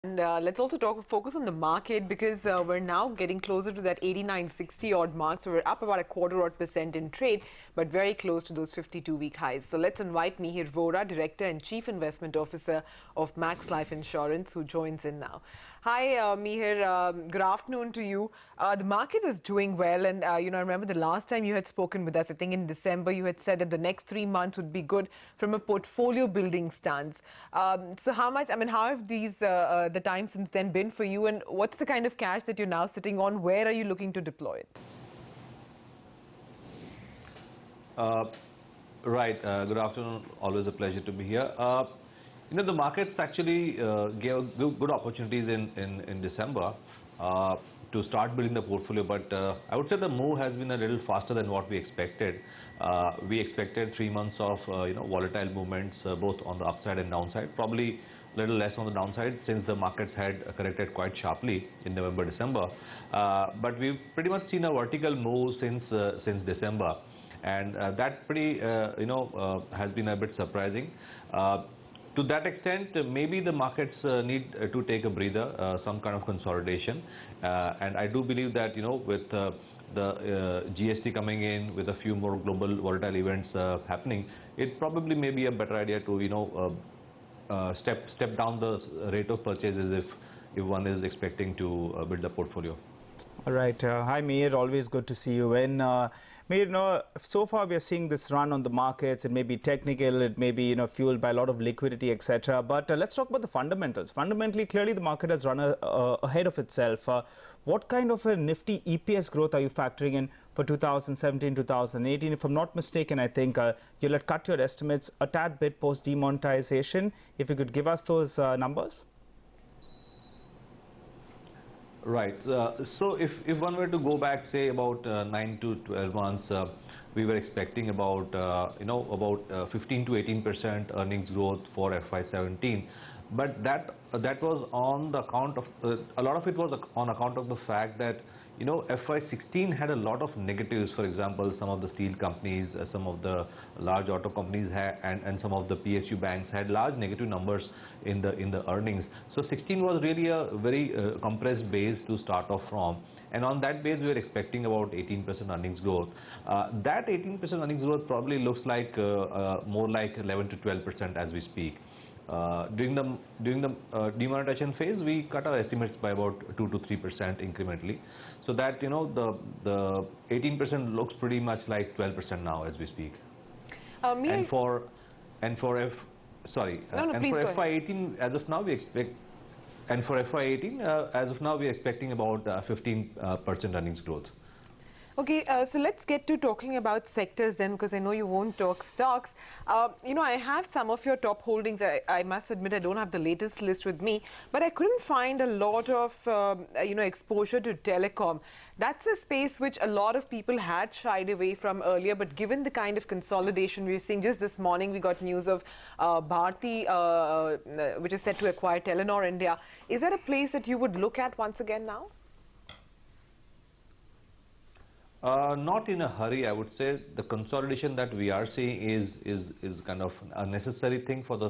And let's also focus on the market because we're now getting closer to that 89.60 odd mark. So we're up about a quarter odd percent in trade, but very close to those 52-week highs. So let's invite Mihir Vora, Director and Chief Investment Officer of Max Life Insurance, who joins in now. Hi, Mihir. Good afternoon to you. The market is doing well, and I remember the last time you had spoken with us, I think in December, you had said that the next 3 months would be good from a portfolio building stance. So how have these the time since then been for you, and what's the kind of cash that you're now sitting on? Where are you looking to deploy it? Right. Good afternoon. Always a pleasure to be here. The markets actually gave good opportunities in December to start building the portfolio, but I would say the move has been a little faster than what we expected. We expected 3 months of volatile movements both on the upside and downside, probably a little less on the downside since the markets had corrected quite sharply in November, December. But we've pretty much seen a vertical move since December, and that pretty has been a bit surprising. To that extent, maybe the markets need to take a breather, some kind of consolidation, and I do believe that with the GST coming in, with a few more global volatile events happening, it probably may be a better idea to step down the rate of purchases if one is expecting to build a portfolio. All right. Hi, Mihir. Always good to see you. And Mihir, so far we are seeing this run on the markets. It may be technical, it may be fueled by a lot of liquidity, etc. But let's talk about the fundamentals. Fundamentally, clearly the market has run ahead of itself. What kind of a nifty EPS growth are you factoring in for 2017, 2018? If I'm not mistaken, I think you'll have cut your estimates a tad bit post demonetization. If you could give us those numbers. Right. So if one were to go back, say about 9 to 12 months, we were expecting about 15 to 18% earnings growth for FY17. But that was on the account of a lot of it was on account of the fact that FY16 had a lot of negatives. For example, some of the steel companies, some of the large auto companies and some of the PSU banks had large negative numbers in the earnings. So 16 was really a very compressed base to start off from, and on that base we were expecting about 18% earnings growth. That 18% earnings growth probably looks like more like 11 to 12% as we speak. During the demonetization phase, we cut our estimates by about 2 to 3% incrementally, so that the 18% looks pretty much like 12% now as we speak. And for FY18 as of now we expect, and for FY18 as of now we are expecting about 15% earnings growth. Okay, so let's get to talking about sectors then, because I know you won't talk stocks. I have some of your top holdings. I must admit I don't have the latest list with me, but I couldn't find a lot of exposure to telecom. That's a space which a lot of people had shied away from earlier, but given the kind of consolidation we're seeing, just this morning we got news of Bharti, which is set to acquire Telenor India. Is that a place that you would look at once again now? Not in a hurry, I would say. The consolidation that we are seeing is kind of a necessary thing for the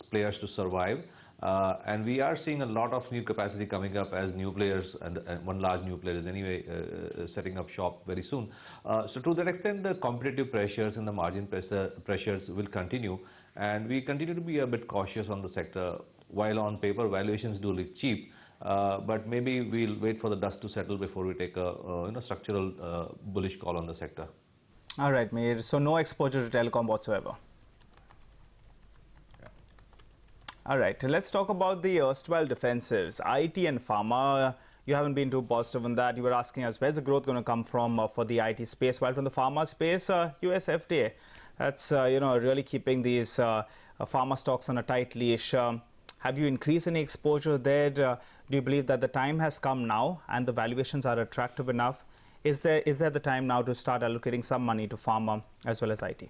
players to survive, and we are seeing a lot of new capacity coming up as new players, and one large new player is anyway setting up shop very soon. So to that extent, the competitive pressures and the margin pressures will continue, and we continue to be a bit cautious on the sector. While on paper valuations do look cheap, but maybe we'll wait for the dust to settle before we take a structural bullish call on the sector. All right, Mihir. So no exposure to telecom whatsoever. Yeah. All right. Let's talk about the erstwhile defensives, IT and pharma. You haven't been too positive on that. You were asking us where's the growth going to come from for the IT space, while from the pharma space, US FDA. That's really keeping these pharma stocks on a tight leash. Have you increased any exposure there? Do you believe that the time has come now and the valuations are attractive enough? Is there the time now to start allocating some money to pharma as well as IT?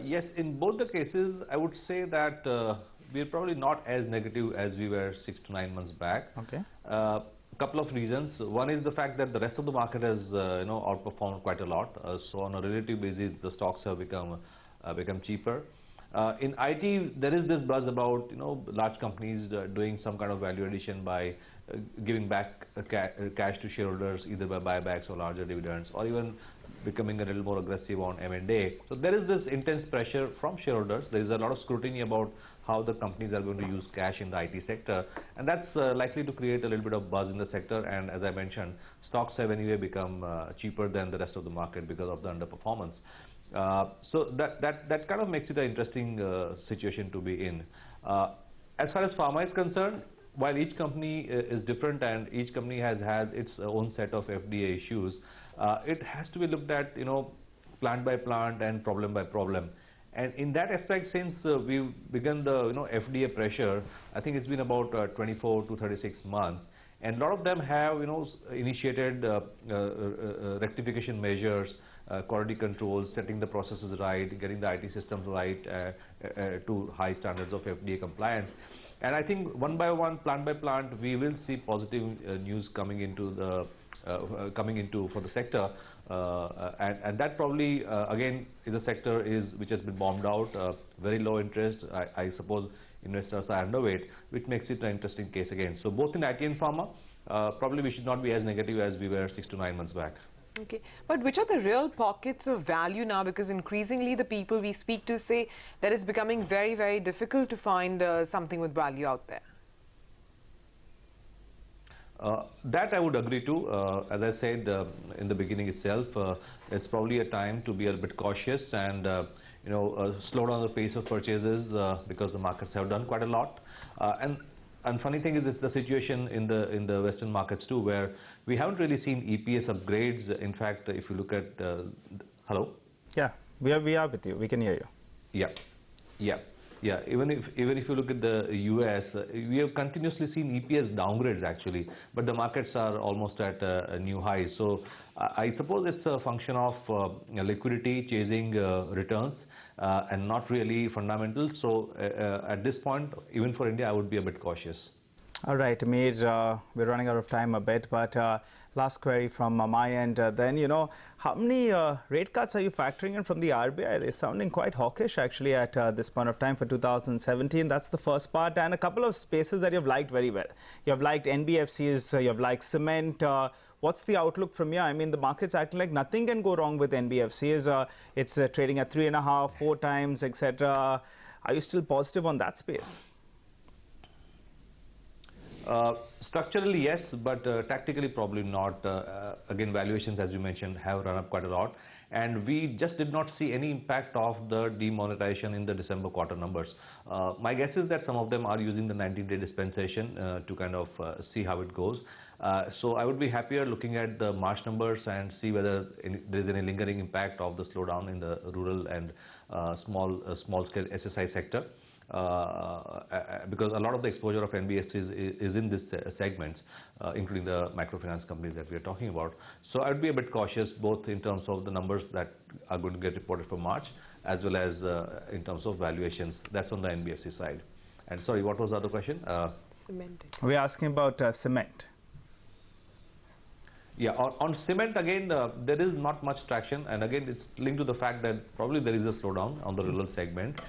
Yes, in both the cases, I would say that we're probably not as negative as we were 6 to 9 months back. Okay. A couple of reasons. One is the fact that the rest of the market has outperformed quite a lot. So on a relative basis, the stocks have become cheaper. In IT, there is this buzz about large companies doing some kind of value addition by giving back cash to shareholders, either by buybacks or larger dividends, or even becoming a little more aggressive on M&A. So there is this intense pressure from shareholders. There is a lot of scrutiny about how the companies are going to use cash in the IT sector, and that's likely to create a little bit of buzz in the sector. And as I mentioned, stocks have anyway become cheaper than the rest of the market because of the underperformance. So that kind of makes it an interesting situation to be in. As far as pharma is concerned, while each company is different and each company has its own set of FDA issues, it has to be looked at plant by plant and problem by problem. And in that aspect, since we've begun the FDA pressure, I think it's been about 24 to 36 months, and a lot of them have initiated rectification measures, quality controls, setting the processes right, getting the IT systems right to high standards of FDA compliance. And I think one by one, plant by plant, we will see positive news coming into for the sector, and that probably again is a sector which has been bombed out, very low interest. I suppose investors are underweight, which makes it an interesting case again. So both in IT and pharma, probably we should not be as negative as we were 6 to 9 months back. Okay, but which are the real pockets of value now? Because increasingly the people we speak to say that it's becoming very, very difficult to find something with value out there. That I would agree to. As I said in the beginning itself, it's probably a time to be a bit cautious and slow down the pace of purchases because the markets have done quite a lot. And funny thing is, it's the situation in the Western markets too, where we haven't really seen EPS upgrades. In fact, if you look at hello. Yeah, we are with you. We can hear you. Yeah. Even if you look at the US, we have continuously seen EPS downgrades actually, but the markets are almost at a new high. So I suppose it's a function of liquidity chasing returns and not really fundamentals. So at this point, even for India, I would be a bit cautious. All right, Mihir, we're running out of time a bit, but last query from my end. Then, how many rate cuts are you factoring in from the RBI? They're sounding quite hawkish, actually, at this point of time for 2017. That's the first part. And a couple of spaces that you've liked very well. You have liked NBFCs, you have liked cement. What's the outlook from here? I mean, the market's acting like nothing can go wrong with NBFCs. It's trading at 3.5, 4 times, etc. Are you still positive on that space? Structurally, yes, but tactically, probably not. Again, valuations, as you mentioned, have run up quite a lot. And we just did not see any impact of the demonetization in the December quarter numbers. My guess is that some of them are using the 19-day dispensation to kind of see how it goes. So I would be happier looking at the March numbers and see whether there is any lingering impact of the slowdown in the rural and small-scale SSI sector. Because a lot of the exposure of NBFCs is in this segments, including the microfinance companies that we are talking about. So I would be a bit cautious both in terms of the numbers that are going to get reported for March, as well as in terms of valuations. That's on the NBFC side. And sorry, what was the other question? Cement. We're asking about cement. Yeah, on cement, again, there is not much traction, and again, it's linked to the fact that probably there is a slowdown on the rural segment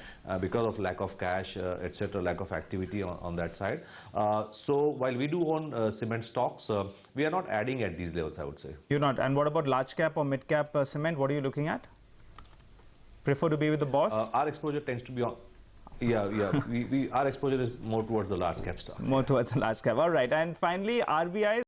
because of lack of cash, etc., lack of activity on that side. So while we do own cement stocks, we are not adding at these levels, I would say. You're not. And what about large cap or mid cap cement? What are you looking at? Prefer to be with the boss? Our exposure tends to be on. Yeah. Our exposure is more towards the large cap stock. More towards the large cap. All right. And finally, RBI.